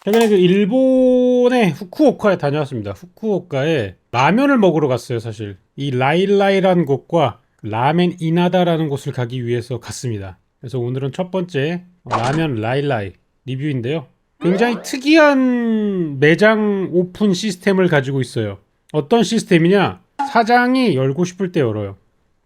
최근에 그 일본의 후쿠오카에 다녀왔습니다. 후쿠오카에 라면을 먹으러 갔어요. 사실 이 라일라이라는 곳과 라멘 이나다라는 곳을 가기 위해서 갔습니다. 그래서 오늘은 첫 번째 라면 라일라이 리뷰인데요. 굉장히 특이한 매장 오픈 시스템을 가지고 있어요. 어떤 시스템이냐? 사장이 열고 싶을 때 열어요.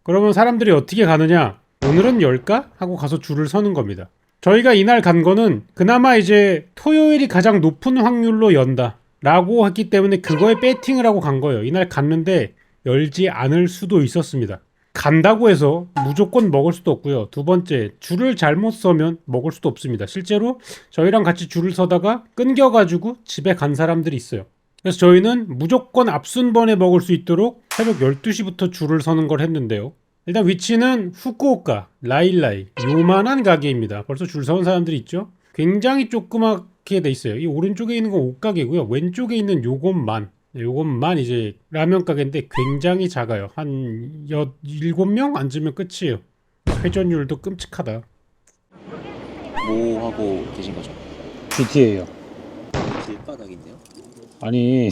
그러면 사람들이 어떻게 가느냐? 오늘은 열까? 하고 가서 줄을 서는 겁니다. 저희가 이날 간 거는 그나마 이제 토요일이 가장 높은 확률로 연다 라고 했기 때문에 그거에 배팅을 하고 간 거예요. 이날 갔는데 열지 않을 수도 있었습니다. 간다고 해서 무조건 먹을 수도 없고요. 두 번째, 줄을 잘못 서면 먹을 수도 없습니다. 실제로 저희랑 같이 줄을 서다가 끊겨가지고 집에 간 사람들이 있어요. 그래서 저희는 무조건 앞순번에 먹을 수 있도록 새벽 12시부터 줄을 서는 걸 했는데요. 일단 위치는 후쿠오카 라일라이 요만한 가게입니다. 벌써 줄 서는 사람들이 있죠. 굉장히 조그맣게 돼 있어요. 이 오른쪽에 있는 건 옷가게고요. 왼쪽에 있는 요것만 이제 라면 가게인데 굉장히 작아요. 한 7명 앉으면 끝이에요. 회전율도 끔찍하다. 뭐 하고 계신 거죠? GTA요. 길바닥인데요? 아니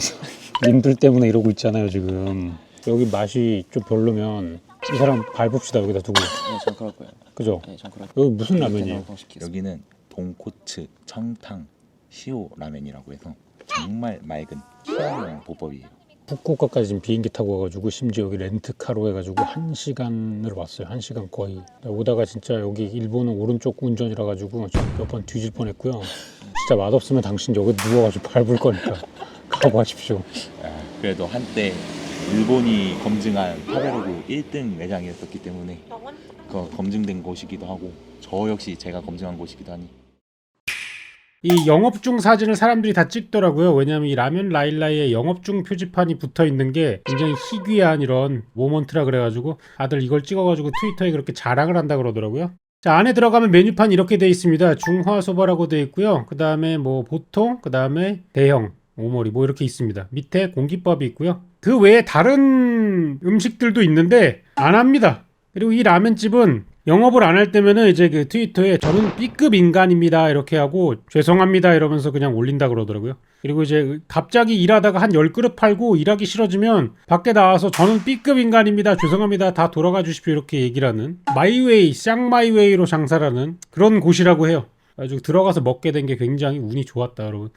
님들 때문에 이러고 있잖아요 지금. 여기 맛이 좀 별로면 이 사람 밟읍시다. 여기다 두고. 네, 정크할 거예요. 그죠? 네, 정크할 여기 무슨 라면이에요? 여기는 돈코츠 청탕 시오 라면이라고 해서 정말 맑은 희한한 보법이에요. 후쿠오카까지 지금 비행기 타고 와가지고 심지어 여기 렌트카로 해가지고 1시간을 왔어요. 1시간 거의. 오다가 진짜 여기 일본은 오른쪽 운전이라 가지고 몇 번 뒤질 뻔했고요. 진짜 맛없으면 당신 여기 누워가지고 밟을 거니까 각오하십시오. 그래도 한때 일본이 검증한 파베로그 1등 매장이었기 때문에 그 검증된 곳이기도 하고 저 역시 제가 검증한 곳이기도 하니 이 영업 중 사진을 사람들이 다 찍더라고요. 왜냐하면 이 라면 라일라이에 영업 중 표지판이 붙어 있는 게 굉장히 희귀한 이런 모먼트라 그래가지고 다들 이걸 찍어가지고 트위터에 그렇게 자랑을 한다 그러더라고요. 자, 안에 들어가면 메뉴판 이렇게 돼 있습니다. 중화소바라고 돼 있고요. 그 다음에 뭐 보통, 그 다음에 대형, 오모리 뭐 이렇게 있습니다. 밑에 공깃밥이 있고요. 그 외에 다른 음식들도 있는데 안 합니다. 그리고 이 라면집은 영업을 안 할 때면은 이제 그 트위터에 저는 B급 인간입니다 이렇게 하고 죄송합니다 이러면서 그냥 올린다 그러더라고요. 그리고 이제 갑자기 일하다가 한 10그릇 팔고 일하기 싫어지면 밖에 나와서 저는 B급 인간입니다 죄송합니다 다 돌아가 주십시오 이렇게 얘기를 하는 마이웨이 쌍마이웨이로 장사라는 그런 곳이라고 해요. 아주 들어가서 먹게 된 게 굉장히 운이 좋았다 여러분.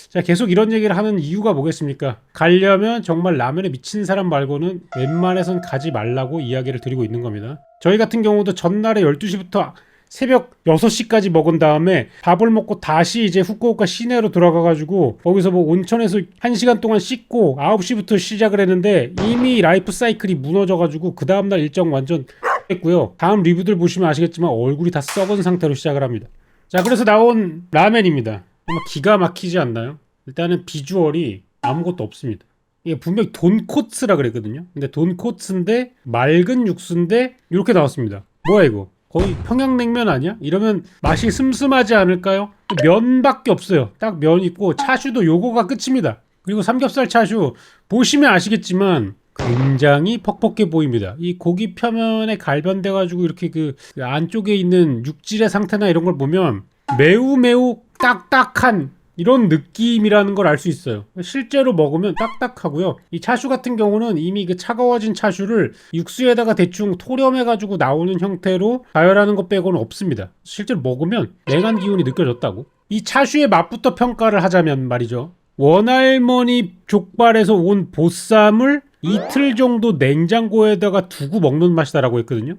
자, 계속 이런 얘기를 하는 이유가 뭐겠습니까? 가려면 정말 라면에 미친 사람 말고는 웬만해선 가지 말라고 이야기를 드리고 있는 겁니다. 저희 같은 경우도 전날에 12시부터 새벽 6시까지 먹은 다음에 밥을 먹고 다시 이제 후쿠오카 시내로 들어가가지고 거기서 뭐 온천에서 1시간 동안 씻고 9시부터 시작을 했는데 이미 라이프 사이클이 무너져가지고 그 다음날 일정 완전 했고요. 다음 리뷰들 보시면 아시겠지만 얼굴이 다 썩은 상태로 시작을 합니다. 자, 그래서 나온 라멘입니다. 정말 기가 막히지 않나요? 일단은 비주얼이 아무것도 없습니다. 이게 분명히 돈코츠라 그랬거든요. 근데 돈코츠인데 맑은 육수인데 이렇게 나왔습니다. 뭐야 이거? 거의 평양냉면 아니야? 이러면 맛이 슴슴하지 않을까요? 면밖에 없어요. 딱 면 있고 차슈도 요거가 끝입니다. 그리고 삼겹살 차슈 보시면 아시겠지만 굉장히 퍽퍽해 보입니다. 이 고기 표면에 갈변돼 가지고 이렇게 그 안쪽에 있는 육질의 상태나 이런 걸 보면 매우 딱딱한 이런 느낌이라는 걸 알 수 있어요. 실제로 먹으면 딱딱하고요. 이 차슈 같은 경우는 이미 그 차가워진 차슈를 육수에다가 대충 토렴해가지고 나오는 형태로 가열하는 것 빼고는 없습니다. 실제로 먹으면 냉한 기운이 느껴졌다고. 이 차슈의 맛부터 평가를 하자면 말이죠. 원할머니 족발에서 온 보쌈을 이틀 정도 냉장고에다가 두고 먹는 맛이다라고 했거든요.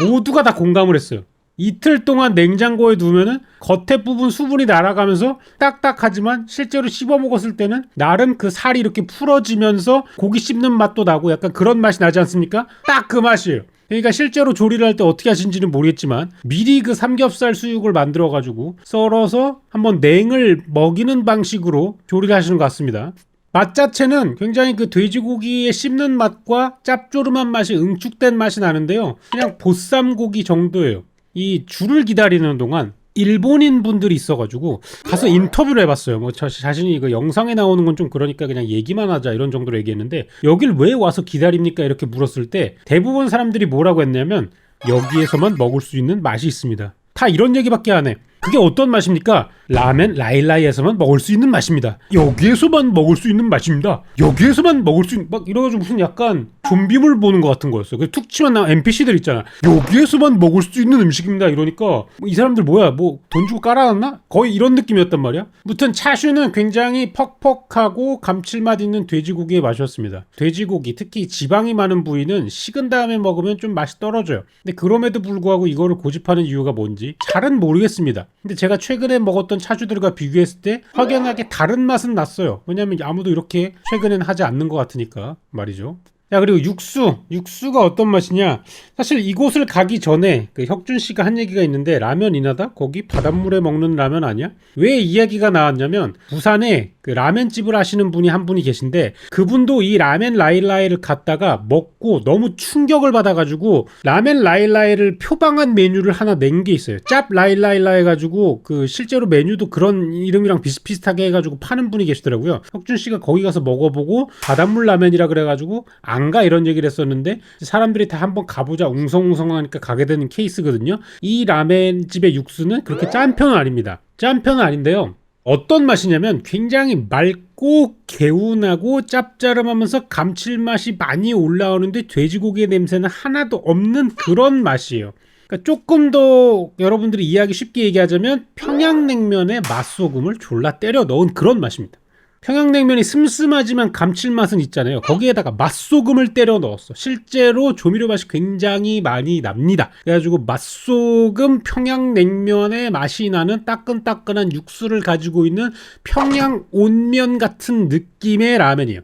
모두가 다 공감을 했어요. 이틀 동안 냉장고에 두면은 겉에 부분 수분이 날아가면서 딱딱하지만 실제로 씹어 먹었을 때는 나름 그 살이 이렇게 풀어지면서 고기 씹는 맛도 나고 약간 그런 맛이 나지 않습니까? 딱 그 맛이에요. 그러니까 실제로 조리를 할 때 어떻게 하신지는 모르겠지만 미리 그 삼겹살 수육을 만들어 가지고 썰어서 한번 냉을 먹이는 방식으로 조리를 하시는 것 같습니다. 맛 자체는 굉장히 그 돼지고기의 씹는 맛과 짭조름한 맛이 응축된 맛이 나는데요. 그냥 보쌈고기 정도예요. 이 줄을 기다리는 동안 일본인 분들이 있어가지고 가서 인터뷰를 해봤어요. 뭐 자신이 이거 영상에 나오는 건 좀 그러니까 그냥 얘기만 하자 이런 정도로 얘기했는데 여길 왜 와서 기다립니까? 이렇게 물었을 때 대부분 사람들이 뭐라고 했냐면 여기에서만 먹을 수 있는 맛이 있습니다. 다 이런 얘기밖에 안 해. 그게 어떤 맛입니까? 라멘 라일라이에서만 먹을 수 있는 맛입니다. 여기에서만 먹을 수 있는 맛입니다. 여기에서만 먹을 수 있는 막 이래가지고 무슨 약간 좀비물 보는 것 같은 거였어요. 그 툭 치면 나온 NPC들 있잖아. 여기에서만 먹을 수 있는 음식입니다. 이러니까 이 사람들 뭐야 뭐 돈 주고 깔아놨나? 거의 이런 느낌이었단 말이야. 무튼 차슈는 굉장히 퍽퍽하고 감칠맛 있는 돼지고기의 맛이었습니다. 돼지고기 특히 지방이 많은 부위는 식은 다음에 먹으면 좀 맛이 떨어져요. 근데 그럼에도 불구하고 이거를 고집하는 이유가 뭔지 잘은 모르겠습니다. 근데 제가 최근에 먹었던 차주들과 비교했을 때 확연하게 다른 맛은 났어요. 왜냐면 아무도 이렇게 최근에는 하지 않는 것 같으니까 말이죠. 자, 그리고 육수가 어떤 맛이냐? 사실 이곳을 가기 전에 그 혁준 씨가 한 얘기가 있는데 라면 이나다? 거기 바닷물에 먹는 라면 아니야? 왜 이야기가 나왔냐면 부산에 그 라면집을 하시는 분이 한 분이 계신데 그분도 이 라멘 라일라이를 갔다가 먹고 너무 충격을 받아가지고 라멘 라일라이를 표방한 메뉴를 하나 낸 게 있어요. 짭 라일라일라 해가지고 그 실제로 메뉴도 그런 이름이랑 비슷비슷하게 해가지고 파는 분이 계시더라고요. 혁준 씨가 거기 가서 먹어보고 바닷물 라면이라 그래가지고 안 가 이런 얘기를 했었는데 사람들이 다 한번 가보자 웅성웅성하니까 가게 되는 케이스거든요. 이 라멘집의 육수는 그렇게 짠 편은 아닙니다. 짠 편은 아닌데요. 어떤 맛이냐면 굉장히 맑고 개운하고 짭짤하면서 감칠맛이 많이 올라오는데 돼지고기의 냄새는 하나도 없는 그런 맛이에요. 그러니까 조금 더 여러분들이 이해하기 쉽게 얘기하자면 평양냉면에 맛소금을 졸라 때려 넣은 그런 맛입니다. 평양냉면이 슴슴하지만 감칠맛은 있잖아요. 거기에다가 맛소금을 때려 넣었어. 실제로 조미료 맛이 굉장히 많이 납니다. 그래가지고 맛소금 평양냉면의 맛이 나는 따끈따끈한 육수를 가지고 있는 평양 온면 같은 느낌의 라면이에요.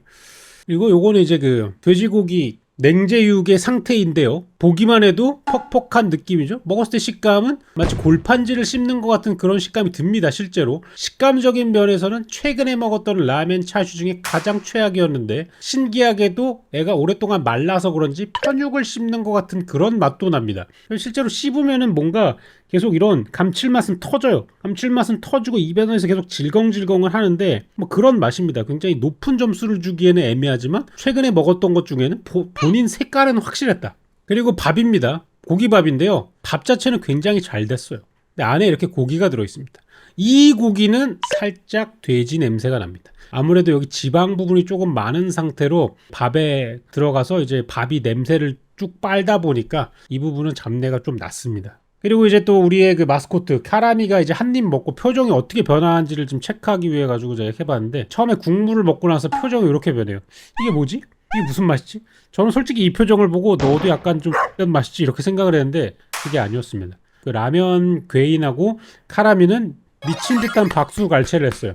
그리고 요거는 이제 그 돼지고기 냉제육의 상태인데요. 보기만 해도 퍽퍽한 느낌이죠. 먹었을 때 식감은 마치 골판지를 씹는 것 같은 그런 식감이 듭니다. 실제로 식감적인 면에서는 최근에 먹었던 라멘 차슈 중에 가장 최악이었는데 신기하게도 애가 오랫동안 말라서 그런지 편육을 씹는 것 같은 그런 맛도 납니다. 실제로 씹으면은 뭔가 계속 이런 감칠맛은 터져요. 감칠맛은 터지고 입에서 계속 질겅질겅을 하는데 뭐 그런 맛입니다. 굉장히 높은 점수를 주기에는 애매하지만 최근에 먹었던 것 중에는 본인 색깔은 확실했다. 그리고 밥입니다. 고기밥인데요. 밥 자체는 굉장히 잘 됐어요. 근데 안에 이렇게 고기가 들어있습니다. 이 고기는 살짝 돼지 냄새가 납니다. 아무래도 여기 지방 부분이 조금 많은 상태로 밥에 들어가서 이제 밥이 냄새를 쭉 빨다 보니까 이 부분은 잡내가 좀 났습니다. 그리고 이제 또 우리의 그 마스코트 카라미가 이제 한 입 먹고 표정이 어떻게 변화하는지를 좀 체크하기 위해 가지고 제가 해봤는데 처음에 국물을 먹고 나서 표정이 이렇게 변해요. 이게 뭐지? 이게 무슨 맛이지? 저는 솔직히 이 표정을 보고 너도 약간 좀 이런 맛이지 이렇게 생각을 했는데 그게 아니었습니다. 그 라면 괴인하고 카라미는 미친 듯한 박수갈채를 했어요.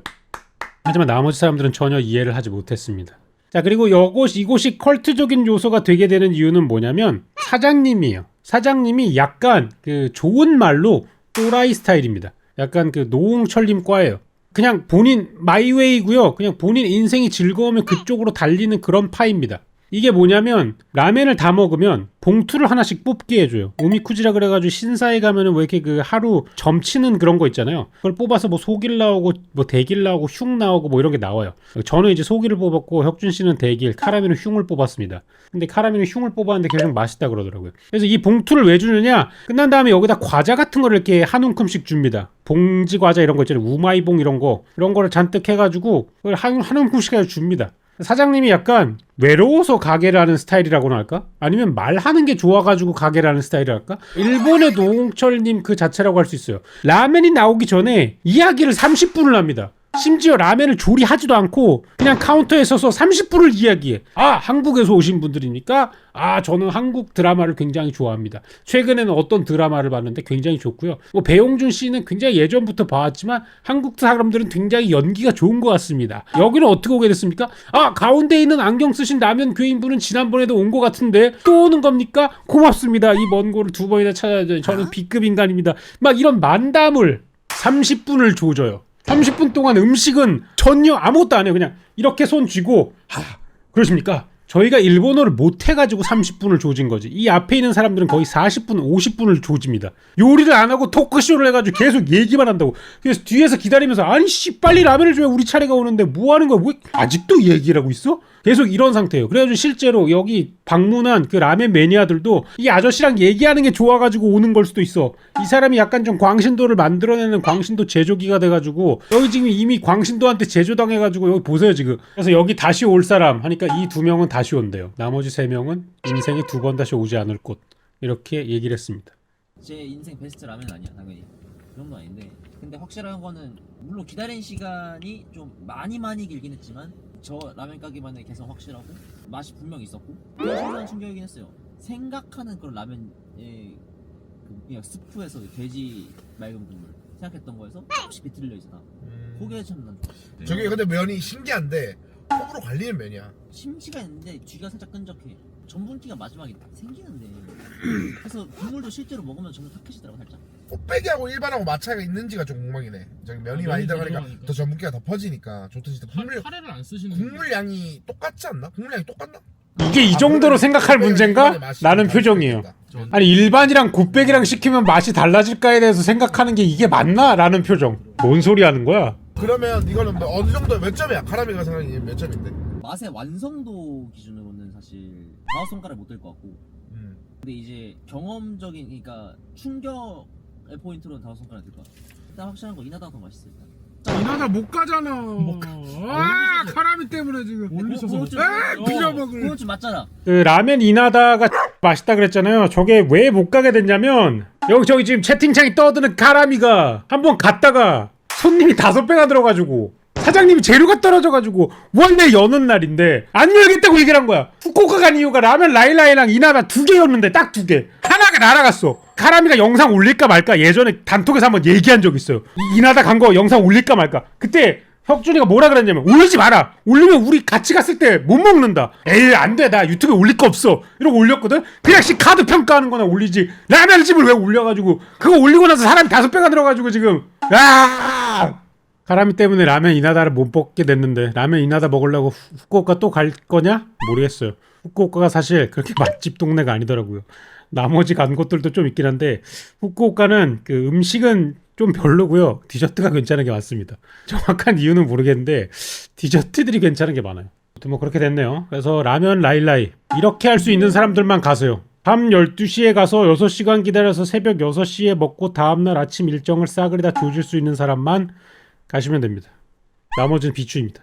하지만 나머지 사람들은 전혀 이해를 하지 못했습니다. 자, 그리고 이곳이 컬트적인 요소가 되게 되는 이유는 뭐냐면 사장님이에요. 사장님이 약간 그 좋은 말로 또라이 스타일입니다. 약간 그 노홍철님과예요. 그냥 본인 마이웨이고요. 그냥 본인 인생이 즐거우면 그쪽으로 달리는 그런 파입니다. 이게 뭐냐면 라멘을 다 먹으면 봉투를 하나씩 뽑게 해줘요. 오미쿠지라 그래가지고 신사에 가면은 왜 이렇게 그 하루 점치는 그런 거 있잖아요. 그걸 뽑아서 뭐 소길 나오고 뭐 대길 나오고 흉 나오고 뭐 이런 게 나와요. 저는 이제 소길을 뽑았고 혁준 씨는 대길, 카라미는 흉을 뽑았습니다. 근데 카라미는 흉을 뽑았는데 계속 맛있다 그러더라고요. 그래서 이 봉투를 왜 주느냐? 끝난 다음에 여기다 과자 같은 거를 이렇게 한 움큼씩 줍니다. 봉지 과자 이런 거 있잖아요. 우마이봉 이런 거를 잔뜩 해가지고 그걸 한 움큼씩 줍니다. 사장님이 약간 외로워서 가게를 하는 스타일이라고나 할까? 아니면 말하는 게 좋아가지고 가게를 하는 스타일이랄까? 일본의 노홍철님 그 자체라고 할 수 있어요. 라면이 나오기 전에 이야기를 30분을 합니다. 심지어 라면을 조리하지도 않고 그냥 카운터에 서서 30분을 이야기해. 아, 한국에서 오신 분들이니까 저는 한국 드라마를 굉장히 좋아합니다. 최근에는 어떤 드라마를 봤는데 굉장히 좋고요. 뭐 배용준 씨는 굉장히 예전부터 봐왔지만 한국 사람들은 굉장히 연기가 좋은 것 같습니다. 여기는 어떻게 오게 됐습니까? 가운데 있는 안경 쓰신 라면 괴인분은 지난번에도 온 것 같은데 또 오는 겁니까? 고맙습니다. 이 먼 곳을 두 번이나 찾아줘요. 저는 B급 인간입니다. 막 이런 만담을 30분을 조져요. 30분 동안 음식은 전혀 아무것도 안 해요. 그냥 이렇게 손 쥐고 그러십니까? 저희가 일본어를 못해가지고 30분을 조진 거지. 이 앞에 있는 사람들은 거의 40분, 50분을 조집니다. 요리를 안 하고 토크쇼를 해가지고 계속 얘기만 한다고. 그래서 뒤에서 기다리면서 아니 씨 빨리 라면을 줘야 우리 차례가 오는데 뭐 하는 거야? 왜 아직도 얘기를 하고 있어? 계속 이런 상태예요. 그래가지고 실제로 여기 방문한 그 라면 매니아들도 이 아저씨랑 얘기하는 게 좋아가지고 오는 걸 수도 있어. 이 사람이 약간 좀 광신도를 만들어내는 광신도 제조기가 돼가지고 여기 지금 이미 광신도한테 제조당해가지고 여기 보세요 지금. 그래서 여기 다시 올 사람 하니까 이 2명은 다시 온대요. 나머지 3명은 인생에 2번 다시 오지 않을 곳. 이렇게 얘기를 했습니다. 제 인생 베스트 라면은 아니야 당연히 그 정도 아닌데 근데 확실한 거는 물론 기다린 시간이 좀 많이 길긴 했지만 저 라면 가게만의 개성 확실하고 맛이 분명히 있었고 신선한 충격이긴 했어요. 생각하는 그런 라면의 그냥 스프에서 돼지 맑은 국물 생각했던 거에서 조금씩 비틀려 있어. 그게 참난 좋았어. 저게 근데 면이 신기한데 호불호 갈리는 면이야. 심지가 있는데 뒤가 살짝 끈적해. 전분기가 마지막에 딱 생기는데 그래서 국물도 실제로 먹으면 전부 탁해지더라고 살짝. 꽃배기하고 일반하고 맛 차이가 있는지가 좀 궁금하네. 저기 면이 많이 들어가니까 더 전분기가 더 퍼지니까 좋듯이 카레를 안 쓰시는 국물 양이 똑같지 않나? 국물 양이 똑같나? 이게 이 정도로 생각할 문제인가? 라는 표정이에요. 아니 일반이랑 곱빼기랑 시키면 맛이 달라질까에 대해서 생각하는 게 이게 맞나? 라는 표정. 뭔 소리 하는 거야? 그러면 이거는 뭐 어느 정도 몇 점이야? 카라미가 생각이 몇 점인데? 맛의 완성도 기준으로는 사실 5손가락 못 될 것 같고 근데 이제 경험적인 그러니까 충격의 포인트로는 5손가락 될 것 같아. 일단 확실한 거 이나다가 더 맛있어 일단. 이나다 못 가잖아. 아 카라미 때문에 지금 올리셔서 빌려먹을. 그건 좀 맞잖아. 그 라멘 이나다가 맛있다 그랬잖아요. 저게 왜 못 가게 됐냐면 저기 지금 채팅창이 떠드는 가라미가 한번 갔다가 손님이 5배가 들어가지고 사장님이 재료가 떨어져가지고 원래 여는 날인데 안 열겠다고 얘기를 한 거야. 후쿠오카 간 이유가 라면 라일라이랑 이나다 2개였는데 딱 2개. 하나가 날아갔어. 카라미가 영상 올릴까 말까 예전에 단톡에서 한번 얘기한 적 있어요. 이나다 간 거 영상 올릴까 말까. 그때 혁준이가 뭐라 그랬냐면 올리지 마라. 올리면 우리 같이 갔을 때 못 먹는다. 에이 안 돼. 나 유튜브에 올릴 거 없어. 이러고 올렸거든. 그냥 카드 평가하는 거나 올리지. 라면집을 왜 올려가지고 그거 올리고 나서 사람이 5배가 들어가지고 지금 카라미 때문에 라면 이나다를 못 먹게 됐는데 라면 이나다 먹으려고 후쿠오카 또 갈 거냐? 모르겠어요. 후쿠오카가 사실 그렇게 맛집 동네가 아니더라고요. 나머지 간 곳들도 좀 있긴 한데 후쿠오카는 그 음식은 좀 별로고요. 디저트가 괜찮은 게 많습니다. 정확한 이유는 모르겠는데 디저트들이 괜찮은 게 많아요. 아무튼 뭐 그렇게 됐네요. 그래서 라면 라일라이 이렇게 할 수 있는 사람들만 가세요. 밤 12시에 가서 6시간 기다려서 새벽 6시에 먹고 다음날 아침 일정을 싸그리 다 조질 수 있는 사람만 가시면 됩니다. 나머지는 비추입니다.